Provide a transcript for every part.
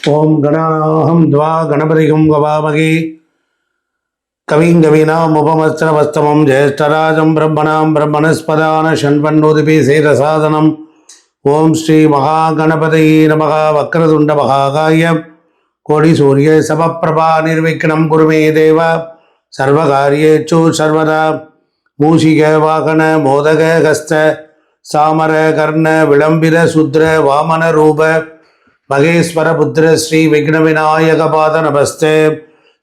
ஓம் கணாஹம் துவா கணபதிகும் கவாமகி கவிங் கவீனாம் உபமஸ்திரவஸ்தமம் ஜேஷ்டராஜம் பிரம்மணாம் பிரம்மணஸ்பதான ஷண்பன்னோதிபி சேதசாதனம். ஓம் ஸ்ரீ மகாகணபதி நமக. வக்ரதுண்ட மகாகாய கோடி சூரிய சமப்பிரபா நிர்விக்னம் குருமே தேவ சர்வகாரியேச்சு சர்வதா. மூஷிக வாகன மோதக ஹஸ்த சாமர கர்ண விளம்பித சுத்ர வாமன ரூப மகேஸ்வர புத்திர ஸ்ரீ விக்ன விநாயக பாத நமஸ்தே.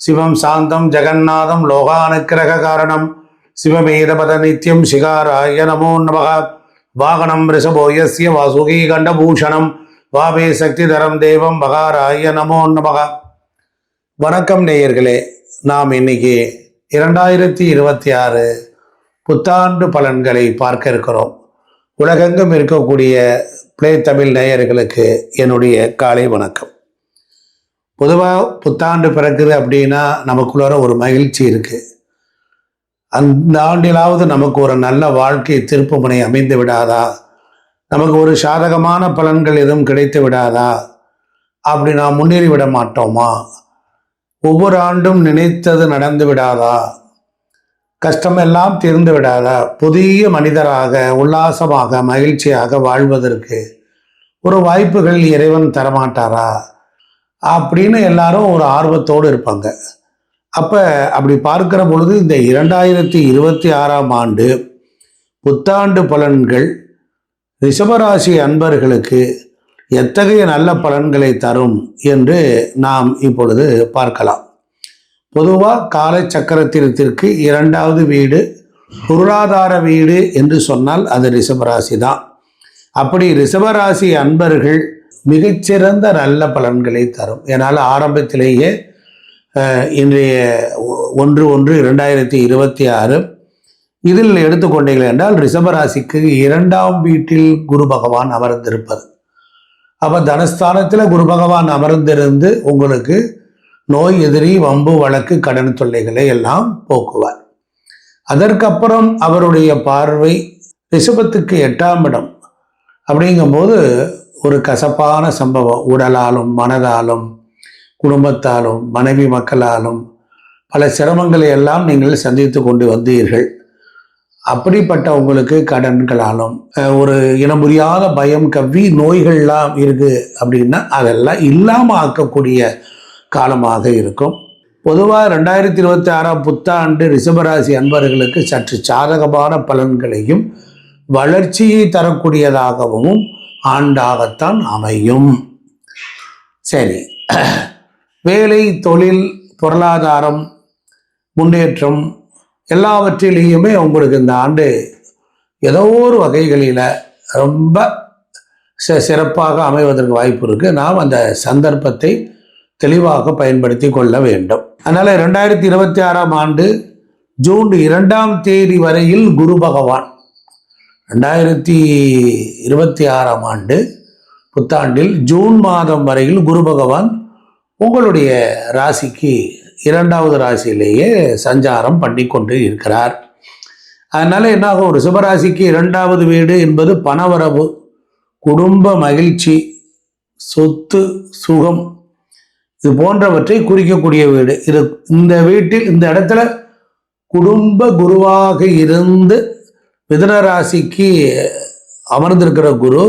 சிவம் சாந்தம் ஜெகநாதம் லோகானுக்கிரக காரணம் சிவமேதபத நித்யம் சிகாராய நமோ நமக. வாகனம் ரிஷபோயஸ்ய வாசுகி கண்டபூஷணம் வாமே சக்திதரம் தேவம் பகாராய நமோ நமக. வணக்கம் நேயர்களே, நாம் இன்னைக்கு 2026 புத்தாண்டு பலன்களை பார்க்க இருக்கிறோம். உலகெங்கும் இருக்கக்கூடிய பிளே தமிழ் நேயர்களுக்கு என்னுடைய காலை வணக்கம். பொதுவாக புத்தாண்டு பிறக்குது அப்படின்னா நமக்குள்ளார ஒரு மகிழ்ச்சி இருக்குது. அந்த ஆண்டிலாவது நமக்கு ஒரு நல்ல வாழ்க்கை திருப்புமுனை அமைந்து விடாதா, நமக்கு ஒரு சாதகமான பலன்கள் எதுவும் கிடைத்து விடாதா, அப்படி நாம் முன்னேறி விட மாட்டோமா, ஒவ்வொரு ஆண்டும் நினைத்தது நடந்து விடாதா, கஷ்டமெல்லாம் தீர்ந்து விடாதா, புதிய மனிதராக உல்லாசமாக மகிழ்ச்சியாக வாழ்வதற்கு ஒரு வாய்ப்புகள் இறைவன் தரமாட்டாரா அப்படின்னு எல்லாரும் ஒரு ஆர்வத்தோடு இருப்பாங்க. அப்போ அப்படி பார்க்கிற பொழுது இந்த 2026ஆம் ஆண்டு புத்தாண்டு பலன்கள் ரிஷபராசி அன்பர்களுக்கு எத்தகைய நல்ல பலன்களை தரும் என்று நாம் இப்பொழுது பார்க்கலாம். பொதுவாக கால சக்கரத்திற்கு 2வது வீடு பொருளாதார வீடு என்று சொன்னால் அது ரிஷபராசி தான். அப்படி ரிஷபராசி அன்பர்கள் மிகச்சிறந்த நல்ல பலன்களை தரும். என்னால் ஆரம்பத்திலேயே இன்றைய 1/1/2026 இதில் எடுத்துக்கொண்டீர்கள் என்றால் ரிஷபராசிக்கு 2ஆம் வீட்டில் குரு பகவான் அமர்ந்திருப்பது. அப்போ தனஸ்தானத்தில் குரு பகவான் அமர்ந்திருந்து உங்களுக்கு நோய் எதிரி வம்பு வழக்கு கடன் தொல்லைகளை எல்லாம் போக்குவார். அதற்கப்புறம் அவருடைய பார்வை ரிஷபத்துக்கு 8ஆம் இடம். அப்படிங்கும்போது ஒரு கசப்பான சம்பவம், உடலாலும் மனதாலும் குடும்பத்தாலும் மனைவி மக்களாலும் பல சிரமங்களை எல்லாம் நீங்கள் சந்தித்து கொண்டு வந்தீர்கள். அப்படிப்பட்ட உங்களுக்கு கடன்களாலும் ஒரு இனம் புரியாத பயம் கவ்வி நோய்கள்லாம் இருக்குது அப்படின்னா அதெல்லாம் இல்லாமல் ஆக்கக்கூடிய காலமாக இருக்கும். பொதுவாக 2026ஆம் புத்தாண்டு ரிஷபராசி அன்பர்களுக்கு சற்று சாதகமான பலன்களையும் வளர்ச்சியை தரக்கூடியதாகவும் ஆண்டாகத்தான் அமையும். சரி, வேலை, தொழில், பொருளாதாரம், முன்னேற்றம் எல்லாவற்றிலேயுமே உங்களுக்கு இந்த ஆண்டு ஏதோ ஒரு வகைகளில் ரொம்ப சிறப்பாக அமைவதற்கு வாய்ப்பு இருக்குது. நாம் அந்த சந்தர்ப்பத்தை தெளிவாக பயன்படுத்தி கொள்ள வேண்டும். அதனால் 2026ஆம் ஆண்டு ஜூன் 2ஆம் தேதி வரையில் குரு பகவான் 2026ஆம் ஆண்டு புத்தாண்டில் ஜூன் மாதம் வரையில் குரு பகவான் உங்களுடைய ராசிக்கு 2வது ராசியிலேயே சஞ்சாரம் பண்ணி கொண்டு இருக்கிறார். அதனால் என்னாகும், ரிஷபராசிக்கு 2வது வீடு என்பது பணவரவு, குடும்ப மகிழ்ச்சி, சொத்து, சுகம் இது போன்றவற்றை குறிக்கக்கூடிய வீடு. இந்த வீட்டில் இந்த இடத்துல குடும்ப குருவாக இருந்து மிதுன ராசிக்கு அமர்ந்திருக்கிற குரு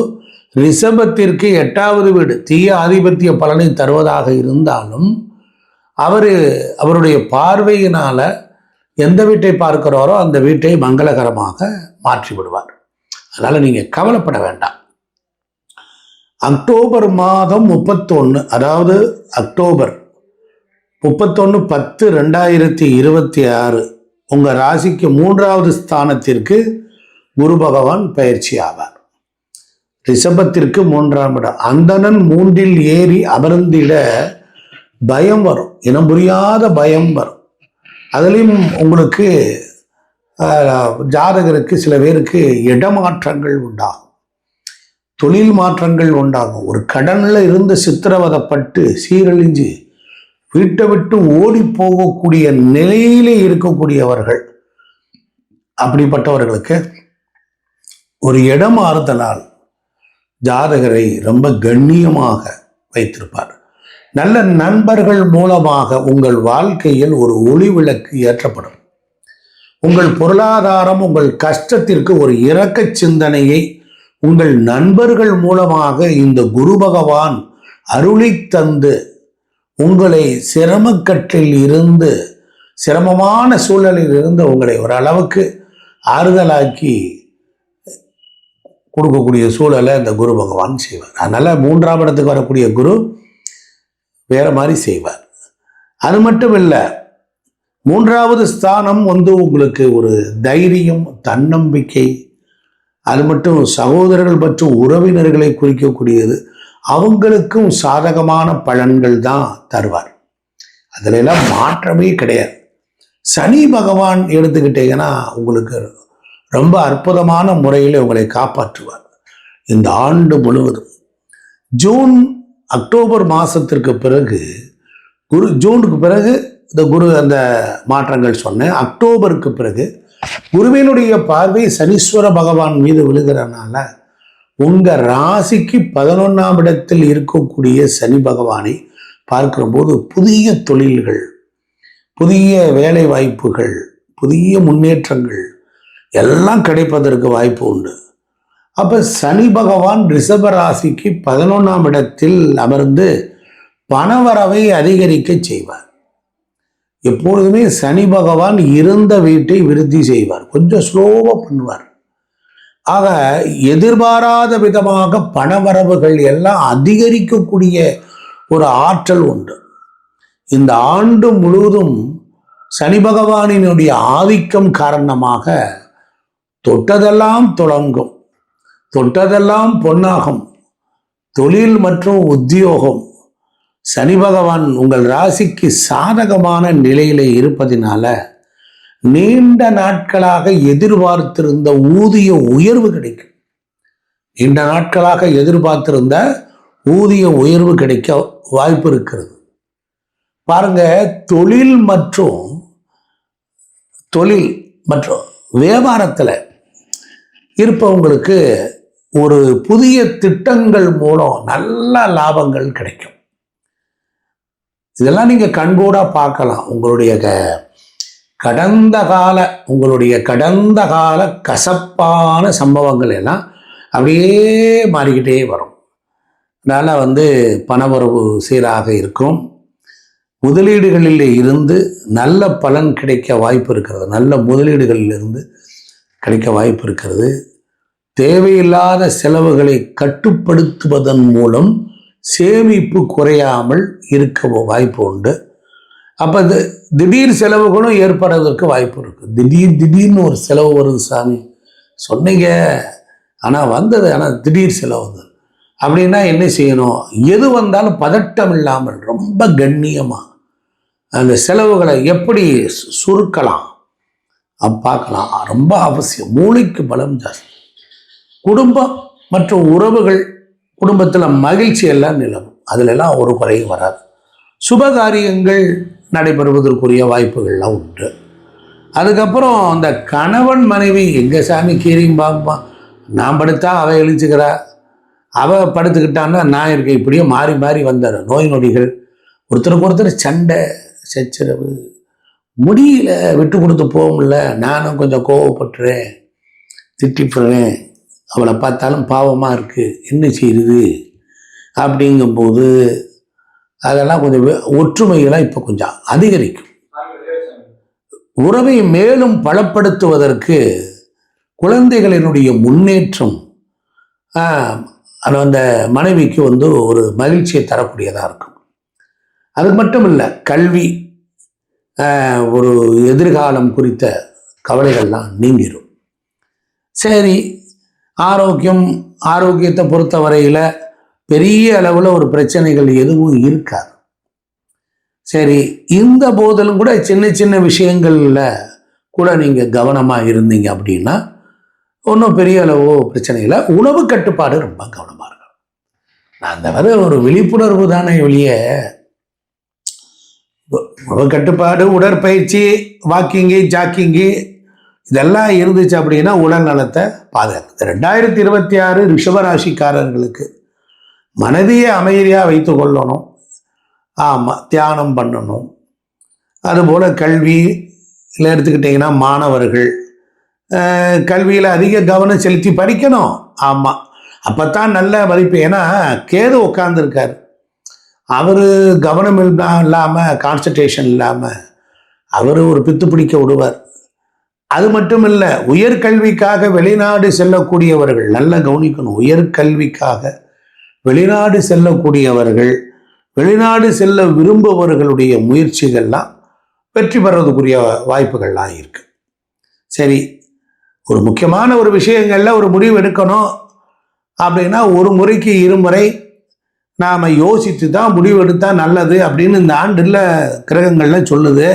ரிஷபத்திற்கு 8வது வீடு தீய ஆதிபத்திய பலனை தருவதாக இருந்தாலும் அவருடைய பார்வையினால எந்த வீட்டை பார்க்கிறாரோ அந்த வீட்டை மங்களகரமாக மாற்றி விடுவார். அதனால் நீங்கள் கவலைப்பட வேண்டாம். அக்டோபர் மாதம் 31, அதாவது அக்டோபர் 31/10/2026 உங்கள் ராசிக்கு 3வது ஸ்தானத்திற்கு குரு பகவான் பயிற்சி ஆவார். ரிஷபத்திற்கு 3ஆம் இடம். அந்தணன் 3இல் ஏறி அமர்ந்திட பயம் வரும், இனம் புரியாத பயம் வரும். அதுலேயும் உங்களுக்கு ஜாதகருக்கு சில பேருக்கு இடமாற்றங்கள் உண்டாகும், தொழில் மாற்றங்கள் உண்டாகும். ஒரு கடனில் இருந்து சித்திரவதைப்பட்டு சீரழிஞ்சு வீட்டை விட்டு ஓடி போகக்கூடிய நிலையிலே இருக்கக்கூடியவர்கள், அப்படிப்பட்டவர்களுக்கு ஒரு இடம் மாறுதலால் ஜாதகரை ரொம்ப கண்ணியமாக வைத்திருப்பார். நல்ல நண்பர்கள் மூலமாக உங்கள் வாழ்க்கையில் ஒரு ஒளி விளக்கு ஏற்றப்படும். உங்கள் பொருளாதாரம், உங்கள் கஷ்டத்திற்கு ஒரு இரக்க சிந்தனையை உங்கள் நண்பர்கள் மூலமாக இந்த குரு பகவான் அருளி தந்து உங்களை சிரமக்கட்டில் இருந்து, சிரமமான சூழலில் இருந்து உங்களை ஓரளவுக்கு ஆறுதலாக்கி கொடுக்கக்கூடிய சூழலை இந்த குரு பகவான் செய்வார். அதனால 3ஆம் இடத்துக்கு வரக்கூடிய குரு வேற மாதிரி செய்வார். அது மட்டும் இல்லை, 3வது ஸ்தானம் உங்களுக்கு ஒரு தைரியம், தன்னம்பிக்கை, அது மட்டும் சகோதரர்கள் மற்றும் உறவினர்களை குறிக்கக்கூடியது. அவங்களுக்கும் சாதகமான பலன்கள் தான் தருவார். அதுல எல்லாம் மாற்றமே கிடையாது. சனி பகவான் எடுத்துக்கிட்டீங்கன்னா உங்களுக்கு ரொம்ப அற்புதமான முறையில் உங்களை காப்பாற்றுவார் இந்த ஆண்டு முழுவதும். ஜூன் அக்டோபர் மாதத்திற்கு பிறகு ஜூனுக்கு பிறகு இந்த குரு அந்த மாற்றங்கள் சொன்னேன். அக்டோபருக்கு பிறகு குருவினுடைய பார்வை சனீஸ்வர பகவான் மீது விழுகிறனால உங்கள் ராசிக்கு 11ஆம் இடத்தில் இருக்கக்கூடிய சனி பகவானை பார்க்கிற போது புதிய தொழில்கள், புதிய வேலை வாய்ப்புகள், புதிய முன்னேற்றங்கள் எல்லாம் கிடைப்பதற்கு வாய்ப்பு உண்டு. அப்போ சனி பகவான் ரிஷப ராசிக்கு 11ஆம் இடத்தில் அமர்ந்து பணவரவை அதிகரிக்க செய்வார். எப்பொழுதுமே சனி பகவான் இருந்த வீட்டை விருத்தி செய்வார், கொஞ்சம் ஸ்லோவாக பண்ணுவார். ஆக எதிர்பாராத விதமாக பணவரவுகள் எல்லாம் அதிகரிக்கக்கூடிய ஒரு ஆற்றல் உண்டு. இந்த ஆண்டு முழுவதும் சனி பகவானினுடைய ஆதிக்கம் காரணமாக தொட்டதெல்லாம் தொடங்கும், தொட்டதெல்லாம் பொன்னாகும். தொழில் மற்றும் உத்தியோகம் சனி பகவான் உங்கள் ராசிக்கு சாதகமான நிலையில இருப்பதினால நீண்ட நாட்களாக எதிர்பார்த்திருந்த ஊதிய உயர்வு கிடைக்கும். நீண்ட நாட்களாக எதிர்பார்த்திருந்த ஊதிய உயர்வு கிடைக்க வாய்ப்பு இருக்கிறது. பாருங்க, தொழில் மற்றும் வியாபாரத்தில் இருப்பவங்களுக்கு ஒரு புதிய திட்டங்கள் மூலம் நல்ல லாபங்கள் கிடைக்கும். இதெல்லாம் நீங்கள் கண்கூடா பார்க்கலாம். உங்களுடைய கடந்த கால கசப்பான சம்பவங்கள் எல்லாம் அப்படியே மாறிக்கிட்டே வரும். அதனால் பணவரவு சீராக இருக்கும். முதலீடுகளில் இருந்து நல்ல பலன் கிடைக்க வாய்ப்பு இருக்கிறது. நல்ல முதலீடுகளில் இருந்து கிடைக்க வாய்ப்பு இருக்கிறது. தேவையில்லாத செலவுகளை கட்டுப்படுத்துவதன் மூலம் சேமிப்பு குறையாமல் இருக்க வாய்ப்பு உண்டு. அப்போ திடீர் செலவுகளும் ஏற்படுறதுக்கு வாய்ப்பு இருக்குது. திடீர்னு ஒரு செலவு வருது, சாமி சொன்னீங்க ஆனால் வந்தது, ஆனால் திடீர் செலவு வந்தது அப்படின்னா என்ன செய்யணும்? எது வந்தாலும் பதட்டம் இல்லாமல் ரொம்ப கண்ணியமாக அந்த செலவுகளை எப்படி சுருக்கலாம் பார்க்கலாம். ரொம்ப அவசியம். மூளைக்கு பலம் ஜாஸ்தி. குடும்பம் மற்றும் உறவுகள், குடும்பத்தில் மகிழ்ச்சி எல்லாம் நிலவும், அதிலெல்லாம் ஒரு குறையும் வராது. சுபகாரியங்கள் நடைபெறுவதற்குரிய வாய்ப்புகள்லாம் உண்டு. அதுக்கப்புறம் அந்த கணவன் மனைவி எங்கே சாமி கீரியும் பார்ப்பா, நான் படுத்தா அவள் எழுச்சிக்கிறா, அவள் படுத்துக்கிட்டான்னா நான் இருக்கேன், இப்படியே மாறி மாறி வந்தார். நோய் நொடிகள், ஒருத்தருக்கு ஒருத்தர் சண்டை சச்சரவு, முடியல, விட்டு கொடுத்து போக முடியல. நானும் கொஞ்சம் கோவப்பட்டுறேன், திட்டிப்படுறேன், அவளை பார்த்தாலும் பாவமாக இருக்குது, என்ன செய்யுது அப்படிங்கும்போது அதெல்லாம் கொஞ்சம் ஒற்றுமைகளாக இப்போ கொஞ்சம் அதிகரிக்கும். உறவை மேலும் பலப்படுத்துவதற்கு குழந்தைகளினுடைய முன்னேற்றம் அந்த மனைவிக்கு ஒரு மகிழ்ச்சியை தரக்கூடியதாக இருக்கும். அது மட்டும் இல்லை, கல்வி, ஒரு எதிர்காலம் குறித்த கவலைகள்லாம் நீங்கிடும். சரி, ஆரோக்கியத்தை பொறுத்த வரையில் பெரிய அளவில் ஒரு பிரச்சனைகள் எதுவும் இருக்காது. சரி, இந்த போதிலும் கூட சின்ன சின்ன விஷயங்களில் கூட நீங்கள் கவனமாக இருந்தீங்க அப்படின்னா ஒன்றும் பெரிய அளவோ பிரச்சனை இல்லை. உணவு கட்டுப்பாடு ரொம்ப கவனமாக இருக்கும். நான் அந்த ஒரு விழிப்புணர்வு தானே வெளியே. உணவு கட்டுப்பாடு, உடற்பயிற்சி, வாக்கிங்கு, ஜாக்கிங்கு இதெல்லாம் இருந்துச்சு அப்படின்னா உடல் நலத்தை பாதுகாக்குது. 2026 ரிஷபராசிக்காரர்களுக்கு மனதையே அமைதியாக வைத்து கொள்ளணும். ஆமாம், தியானம் பண்ணணும். அதுபோல் கல்வியில் எடுத்துக்கிட்டிங்கன்னா மாணவர்கள் கல்வியில் அதிக கவனம் செலுத்தி படிக்கணும். ஆமாம், அப்போ தான் நல்ல மதிப்பு. ஏன்னா கேது உட்காந்துருக்கார், அவர் கவனம் இல்லாமல் கான்சன்ட்ரேஷன் இல்லாமல் அவர் ஒரு பித்து பிடிக்க விடுவார். அது மட்டும் இல்லை, உயர்கல்விக்காக வெளிநாடு செல்லக்கூடியவர்கள் நல்லா கவனிக்கணும். உயர்கல்விக்காக வெளிநாடு செல்லக்கூடியவர்கள், வெளிநாடு செல்ல விரும்புபவர்களுடைய முயற்சிகள்லாம் வெற்றி பெறதுக்குரிய வாய்ப்புகள்லாம் இருக்கு. சரி, ஒரு முக்கியமான ஒரு விஷயங்கள்ல ஒரு முடிவு எடுக்கணும் அப்படின்னா ஒரு முறைக்கு இருமுறை நாம் யோசித்து தான் முடிவு எடுத்தால் நல்லது அப்படின்னு இந்த ஆண்டில் கிரகங்கள்ல சொல்லுது.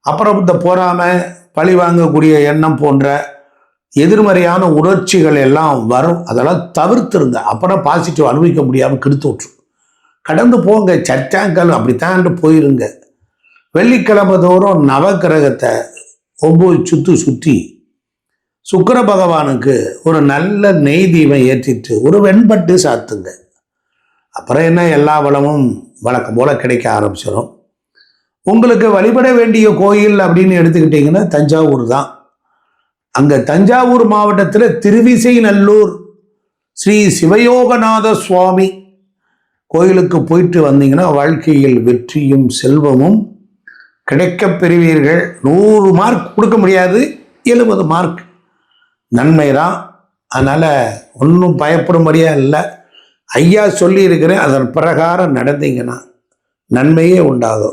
அப்புறம் இந்த பொறாமை, பழி வாங்கக்கூடிய எண்ணம் போன்ற எதிர்மறையான உணர்ச்சிகள் எல்லாம் வரும். அதெல்லாம் தவிர்த்துருங்க. அப்புறம் பாசிட்டிவ் அனுபவிக்க முடியாமல் கெடுத்து விட்டுரும். கடந்து போங்க, சர்ச்சாங்கல் அப்படித்தான் போயிருங்க. வெள்ளிக்கிழமை தோறும் நவக்கிரகத்தை 9 சுற்றி சுக்கிர பகவானுக்கு ஒரு நல்ல நெய் தீபம் ஏற்றிட்டு ஒரு வெண்பட்டு சாத்துங்க. அப்புறம் என்ன, எல்லா வளமும் வழக்கம் போல கிடைக்க ஆரம்பிச்சிடும். உங்களுக்கு வழிபட வேண்டிய கோயில் அப்படின்னு எடுத்துக்கிட்டிங்கன்னா தஞ்சாவூர் தான். அங்கே தஞ்சாவூர் மாவட்டத்தில் திருவிசைநல்லூர் ஸ்ரீ சிவயோகநாத சுவாமி கோயிலுக்கு போயிட்டு வந்தீங்கன்னா வாழ்க்கையில் வெற்றியும் செல்வமும் கிடைக்கப் பெறுவீர்கள். 100 மார்க் கொடுக்க முடியாது, 70 மார்க் நன்மை தான். அதனால் ஒன்றும் பயப்படும்படியாக இல்லை. ஐயா சொல்லி இருக்கிறேன், அதன் பிரகாரம் நடந்தீங்கன்னா நன்மையே உண்டாகும்.